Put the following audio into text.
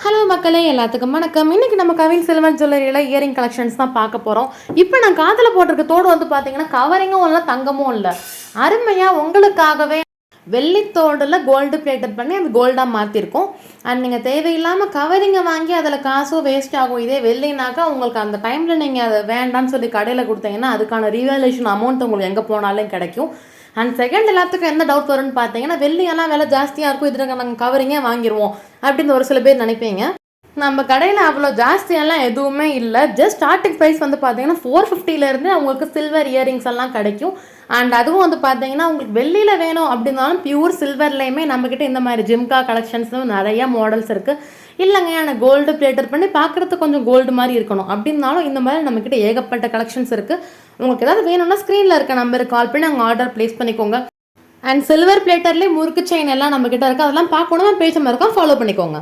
Hello மக்களே, எல்லாத்துக்கும் வணக்கம். இன்னைக்கு நம்ம கவின் சில்வர் ஜுவல்லரியில் இயரிங் கலெக்ஷன்ஸ் தான் பார்க்க போகிறோம். இப்போ நான் காதில் போட்டிருக்க தோடு வந்து பார்த்தீங்கன்னா கவரிங்கும் இல்லை, தங்கமும் இல்லை, அருமையாக உங்களுக்காகவே வெள்ளித்தோடில் கோல்டு பிளேட்டட் பண்ணி அது கோல்டாக மாற்றிருக்கோம். அண்ட் நீங்கள் தேவையில்லாமல் கவரிங்கை வாங்கி அதில் காசும் வேஸ்ட் ஆகும். இதே வெள்ளினாக்கா உங்களுக்கு அந்த டைமில் நீங்கள் அதை வேண்டான்னு சொல்லி கடையில் கொடுத்தீங்கன்னா அதுக்கான ரீவேல்யூஷன் அமௌண்ட் உங்களுக்கு எங்கே போனாலும் கிடைக்கும். அண்ட் செகண்ட், எல்லாத்துக்கும் எந்த டவுட் வரும்னு பார்த்தீங்கன்னா வெள்ளியெல்லாம் விலை ஜாஸ்தியாக இருக்கும், இதில் நாங்கள் கவரிங்கே வாங்கிடுவோம் அப்படின்னு ஒரு சில பேர் நினைப்பீங்க. நம்ம கடையில் அவ்வளோ ஜாஸ்தியெல்லாம் எதுவுமே இல்லை. ஜஸ்ட் ஸ்டார்டிங் ப்ரைஸ் வந்து பார்த்தீங்கன்னா 450லேருந்து உங்களுக்கு சில்வர் இயரிங்ஸ் எல்லாம் கிடைக்கும். அண்ட் அதுவும் வந்து பார்த்தீங்கன்னா உங்களுக்கு வெள்ளியில் வேணும் அப்படின்னாலும் பியூர் சில்வர்லேயுமே நம்மக்கிட்ட இந்த மாதிரி ஜிம்கா கலெக்ஷன்ஸும் நிறையா மாடல்ஸ் இருக்குது. இல்லைங்க எனக்கு கோல்டு பிளேட்டர் பண்ணி பார்க்குறதுக்கு கொஞ்சம் கோல்டு மாதிரி இருக்கணும் அப்படின்னாலும் இந்த மாதிரி நம்மக்கிட்ட ஏகப்பட்ட கலெக்ஷன்ஸ் இருக்குது. உங்களுக்கு ஏதாவது வேணும்னா ஸ்க்ரீனில் இருக்க நம்பருக்கு கால் பண்ணி அங்கே ஆர்டர் ப்ளேஸ் பண்ணிக்கோங்க. அண்ட் சில்வர் பிளேட்டர்லேயே முறுக்கு செயின் எல்லாம் நம்மக்கிட்ட இருக்குது. அதெல்லாம் பார்க்கணுமா பேஜ் இருக்கோம், ஃபாலோ பண்ணிக்கோங்க.